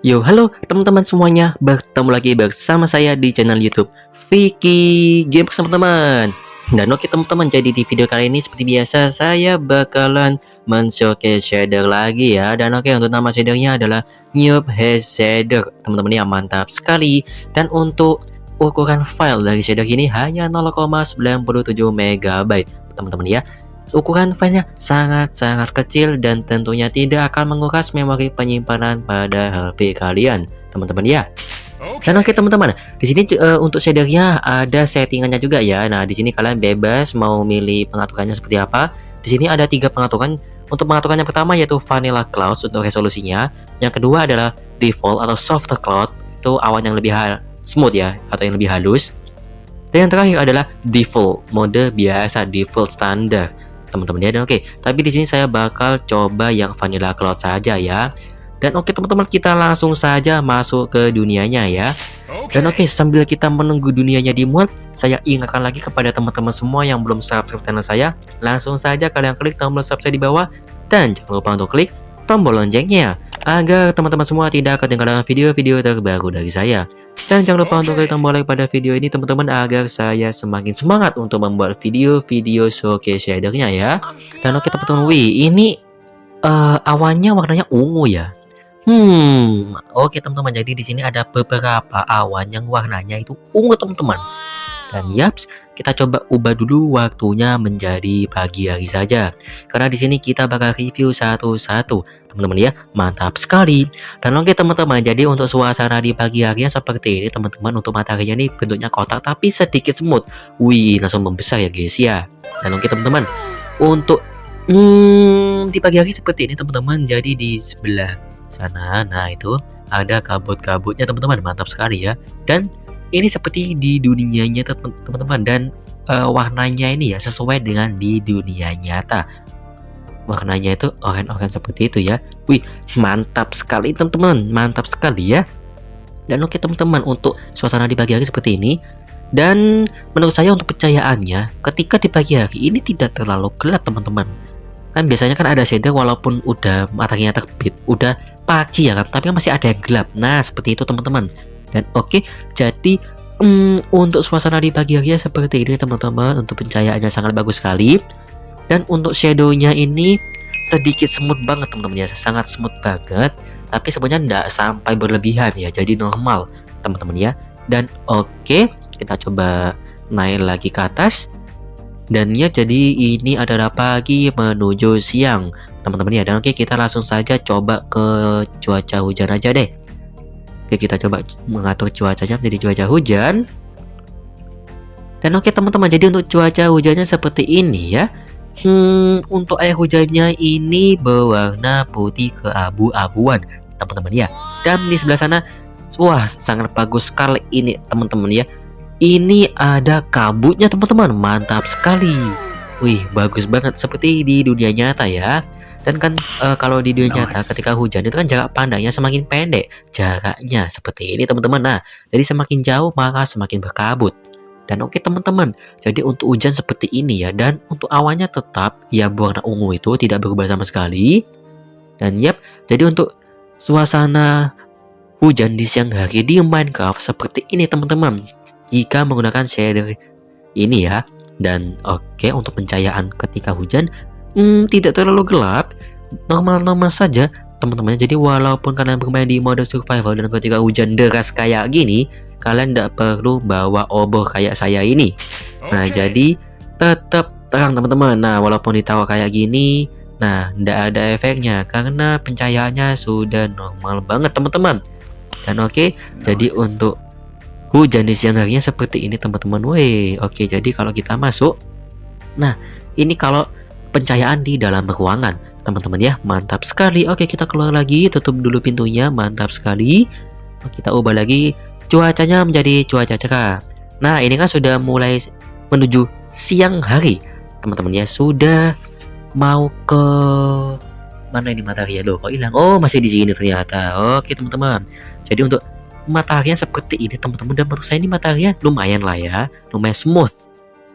Yo, halo teman-teman semuanya, bertemu lagi bersama saya di channel YouTube Vicky Games teman-teman. Dan oke teman-teman, jadi di video kali ini seperti biasa saya bakalan men-showcase shader lagi ya. Dan oke, untuk nama shadernya adalah Noob Haze Shader teman-teman ya, mantap sekali. Dan untuk ukuran file dari shader ini hanya 0,97 MB teman-teman ya. Ukuran filenya sangat-sangat kecil dan tentunya tidak akan menguras memori penyimpanan pada HP kalian, teman-teman ya. Dan oke teman-teman, di sini untuk shadernya ada settingannya juga ya. Nah, di sini kalian bebas mau milih pengaturannya seperti apa. Di sini ada 3 pengaturan. Untuk pengaturan yang pertama yaitu Vanilla Cloud untuk resolusinya. Yang kedua adalah Default atau Soft Cloud, itu awan yang lebih smooth ya, atau yang lebih halus. Dan yang terakhir adalah Default, mode biasa, default standar teman-teman ya. Dan oke, tapi di sini saya bakal coba yang Vanilla Cloud saja ya. Dan oke teman-teman, kita langsung saja masuk ke dunianya ya. Dan oke, sambil kita menunggu dunianya dimuat, saya ingatkan lagi kepada teman-teman semua yang belum subscribe channel saya, langsung saja kalian klik tombol subscribe di bawah dan jangan lupa untuk klik tombol loncengnya agar teman-teman semua tidak ketinggalan video-video terbaru dari saya. Dan jangan lupa untuk klik tombol like pada video ini teman-teman agar saya semakin semangat untuk membuat video-video showcase shadernya ya. Dan oke teman-teman, wih ini awannya warnanya ungu ya. Oke teman-teman, jadi di sini ada beberapa awan yang warnanya itu ungu teman-teman. Dan yaps, kita coba ubah dulu waktunya menjadi pagi hari saja. Karena di sini kita bakal review satu-satu, teman-teman ya. Mantap sekali. Dan oke teman-teman, jadi untuk suasana di pagi harinya seperti ini teman-teman. Untuk mataharinya ini bentuknya kotak tapi sedikit semut. Wih, langsung membesar ya guys ya. Dan oke teman-teman, untuk di pagi hari seperti ini teman-teman. Jadi di sebelah sana, nah itu ada kabut-kabutnya teman-teman. Mantap sekali ya. Dan ini seperti di dunianya teman-teman, dan warnanya ini ya sesuai dengan di dunia nyata. Warnanya itu oranye-oranye seperti itu ya. Wih, mantap sekali teman-teman, mantap sekali ya. Dan oke teman-teman, untuk suasana di pagi hari seperti ini. Dan menurut saya untuk pencahayaannya ketika di pagi hari ini tidak terlalu gelap teman-teman. Kan biasanya kan ada shader walaupun udah mataharinya terbit, udah pagi ya kan, tapi kan masih ada yang gelap. Nah, seperti itu teman-teman. Dan oke, jadi untuk suasana di pagi hari seperti ini teman-teman. Untuk pencahayaannya sangat bagus sekali. Dan untuk shadownya ini sedikit smooth banget teman-teman ya, sangat smooth banget. Tapi sebenarnya tidak sampai berlebihan ya, jadi normal teman-teman ya. Dan oke, kita coba naik lagi ke atas. Dan ya, jadi ini adalah pagi menuju siang teman-teman ya. Dan oke, kita langsung saja coba ke cuaca hujan aja deh. Oke, kita coba mengatur cuacanya menjadi cuaca hujan. Dan oke teman-teman, jadi untuk cuaca hujannya seperti ini ya. Untuk air hujannya ini berwarna putih keabu-abuan teman-teman ya. Dan di sebelah sana, wah sangat bagus sekali ini teman-teman ya. Ini ada kabutnya teman-teman, mantap sekali. Wih, bagus banget seperti di dunia nyata ya. Dan kan kalau di dunia nyata ketika hujan itu kan jarak pandangnya semakin pendek jaraknya seperti ini teman-teman. Nah, jadi semakin jauh maka semakin berkabut. Dan oke teman-teman, jadi untuk hujan seperti ini ya. Dan untuk awannya tetap ya berwarna ungu, itu tidak berubah sama sekali. Dan yap, jadi untuk suasana hujan di siang hari di Minecraft seperti ini teman-teman, jika menggunakan shader ini ya. Dan oke, untuk pencahayaan ketika hujan tidak terlalu gelap, normal-normal saja teman-teman. Jadi walaupun kalian bermain di mode survival dan ketika hujan deras kayak gini, kalian tidak perlu bawa obor kayak saya ini. Nah, jadi tetap terang teman-teman. Nah, walaupun ditaruh kayak gini, nah tidak ada efeknya karena pencahayaannya sudah normal banget teman-teman. Dan oke, jadi untuk hujan di siang harinya seperti ini teman-teman. Weh, oke, jadi kalau kita masuk, nah ini kalau pencahayaan di dalam ruangan teman-teman ya, mantap sekali. Oke, kita keluar lagi, tutup dulu pintunya, mantap sekali. Kita ubah lagi cuacanya menjadi cuaca cerah. Nah, ini kan sudah mulai menuju siang hari teman-teman ya, sudah mau ke mana ini matahari ya. Loh, kok hilang? Oh, masih di sini ternyata. Oke teman-teman, jadi untuk mataharinya seperti ini teman-teman. Dan menurut saya ini mataharinya lumayan lah ya, lumayan smooth,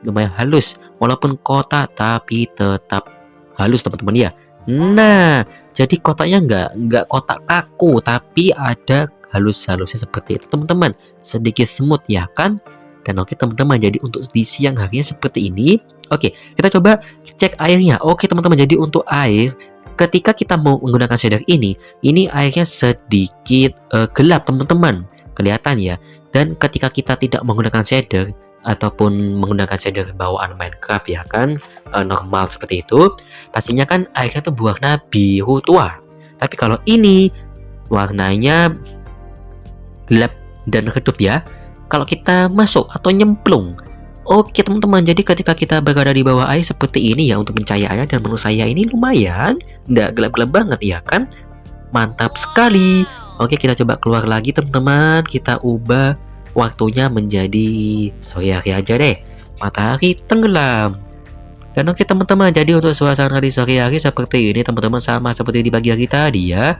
lumayan halus, walaupun kotak tapi tetap halus teman-teman ya. Nah, jadi kotaknya nggak kotak kaku, tapi ada halus-halusnya seperti itu teman-teman. Sedikit semut ya kan? Dan oke teman-teman, jadi untuk di siang harinya seperti ini. Oke, kita coba cek airnya. Oke teman-teman, jadi untuk air, ketika kita mau menggunakan shader ini airnya sedikit gelap teman-teman. Kelihatan ya. Dan ketika kita tidak menggunakan shader, ataupun menggunakan shader bawaan Minecraft ya kan, normal seperti itu, pastinya kan airnya tuh berwarna biru tua. Tapi kalau ini warnanya gelap dan redup ya. Kalau kita masuk atau nyemplung, oke teman-teman, jadi ketika kita berada di bawah air seperti ini ya untuk pencahayaannya, dan menurut saya ini lumayan, nggak gelap-gelap banget ya kan. Mantap sekali. Oke, kita coba keluar lagi teman-teman. Kita ubah waktunya menjadi sore hari aja deh. Matahari tenggelam. Dan oke teman-teman, jadi untuk suasana di sore hari seperti ini teman-teman, sama seperti di pagi hari tadi ya.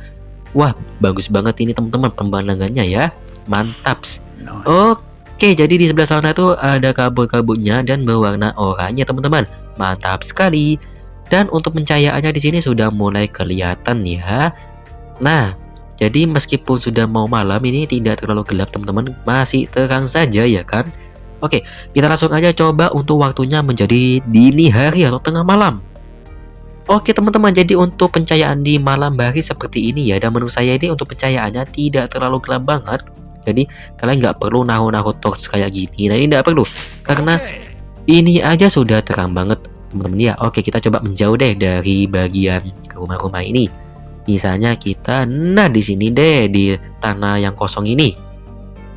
Wah, bagus banget ini teman-teman pemandangannya ya. Mantaps. Oke, jadi di sebelah sana tuh ada kabut-kabutnya dan berwarna oranye teman-teman. Mantap sekali. Dan untuk pencahayaannya di sini sudah mulai kelihatan ya. Nah, jadi meskipun sudah mau malam, ini tidak terlalu gelap teman-teman, masih terang saja ya kan. Oke, kita langsung aja coba untuk waktunya menjadi dini hari atau tengah malam. Oke teman-teman, jadi untuk pencahayaan di malam hari seperti ini ya, dan menurut saya ini untuk pencahayaannya tidak terlalu gelap banget. Jadi kalian nggak perlu naruh-naruh torch kayak gini. Nah ini nggak perlu, karena ini aja sudah terang banget teman-teman ya. Oke, kita coba menjauh deh dari bagian rumah-rumah ini. Misalnya kita, nah di sini deh di tanah yang kosong ini.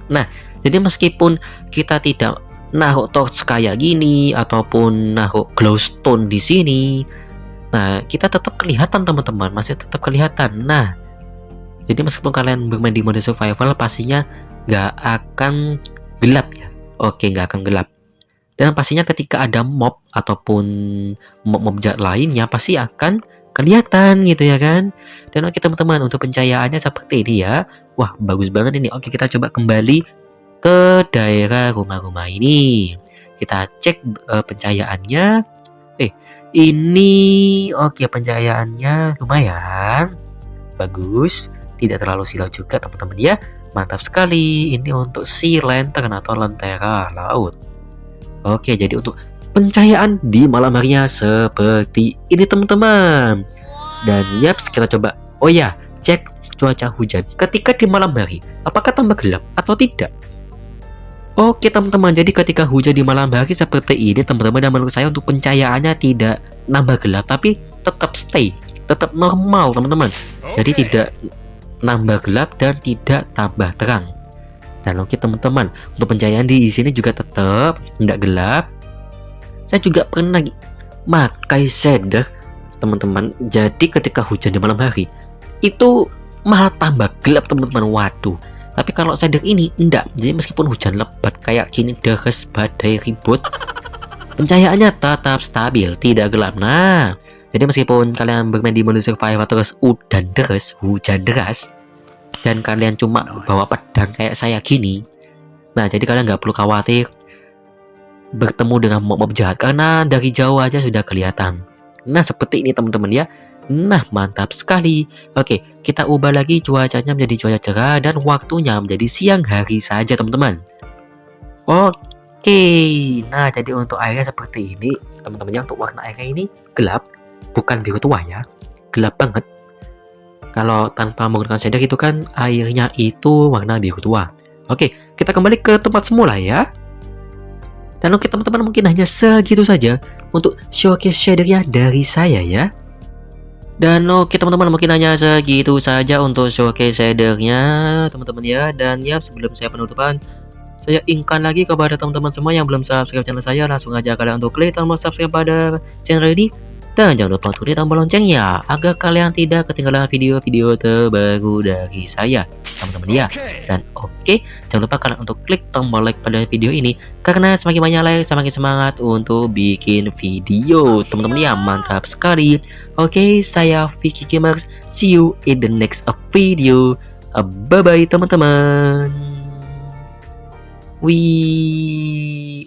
Nah, jadi meskipun kita tidak naruh torch kayak gini ataupun naruh glowstone di sini, nah kita tetap kelihatan teman-teman, masih tetap kelihatan. Nah, jadi meskipun kalian bermain di mode survival, pastinya nggak akan gelap ya. Oke, nggak akan gelap. Dan pastinya ketika ada mob ataupun mob jahat lainnya pasti akan kelihatan gitu ya kan. Dan oke teman-teman, untuk pencahayaannya seperti ini ya. Wah, bagus banget ini. Oke, kita coba kembali ke daerah rumah-rumah ini. Kita cek pencahayaannya. Ini oke, pencahayaannya lumayan bagus, tidak terlalu silau juga teman-teman ya. Mantap sekali. Ini untuk si lantern atau lentera laut. Oke, jadi untuk pencahayaan di malam harinya seperti ini teman-teman. Dan yaps, kita coba. Oh ya, cek cuaca hujan ketika di malam hari, apakah tambah gelap atau tidak? Oke teman-teman, jadi ketika hujan di malam hari seperti ini teman-teman, dan menurut saya untuk pencahayaannya tidak nambah gelap, tapi tetap stay, tetap normal teman-teman. Jadi tidak nambah gelap dan tidak tambah terang. Dan oke teman-teman, untuk pencahayaan di sini juga tetap nggak gelap. Saya juga pernah pakai shader teman-teman. Jadi ketika hujan di malam hari itu malah tambah gelap teman-teman. Waduh. Tapi kalau shader ini enggak. Jadi meskipun hujan lebat kayak gini, deres, badai, ribut, pencahayaannya tetap stabil, tidak gelap. Nah, jadi meskipun kalian bermain di mode survival terus udan deres, hujan deras, dan kalian cuma bawa pedang kayak saya gini, nah jadi kalian nggak perlu khawatir bertemu dengan mob jahat, karena dari jauh aja sudah kelihatan. Nah seperti ini teman-teman ya. Nah mantap sekali. Oke, kita ubah lagi cuacanya menjadi cuaca cerah dan waktunya menjadi siang hari saja teman-teman. Oke, nah jadi untuk airnya seperti ini teman-teman ya. Untuk warna airnya ini gelap, bukan biru tua ya, gelap banget. Kalau tanpa menggunakan shader itu kan airnya itu warna biru tua. Oke, kita kembali ke tempat semula ya. Dan oke teman-teman, mungkin hanya segitu saja untuk showcase shadernya dari saya ya. Dan oke teman-teman, mungkin hanya segitu saja untuk showcase shadernya teman-teman ya. Dan ya, sebelum saya penutupan, saya ingatkan lagi kepada teman-teman semua yang belum subscribe channel saya, langsung aja kalian untuk klik tombol subscribe pada channel ini. Dan jangan lupa untuk klik tombol loncengnya agar kalian tidak ketinggalan video-video terbaru dari saya teman-teman ya. Dan oke, jangan lupa kalian untuk klik tombol like pada video ini, karena semakin banyak like semakin semangat untuk bikin video teman-teman ya. Mantap sekali. Oke, saya Vicky Gamers, see you in the next video. Bye bye teman-teman. Wih,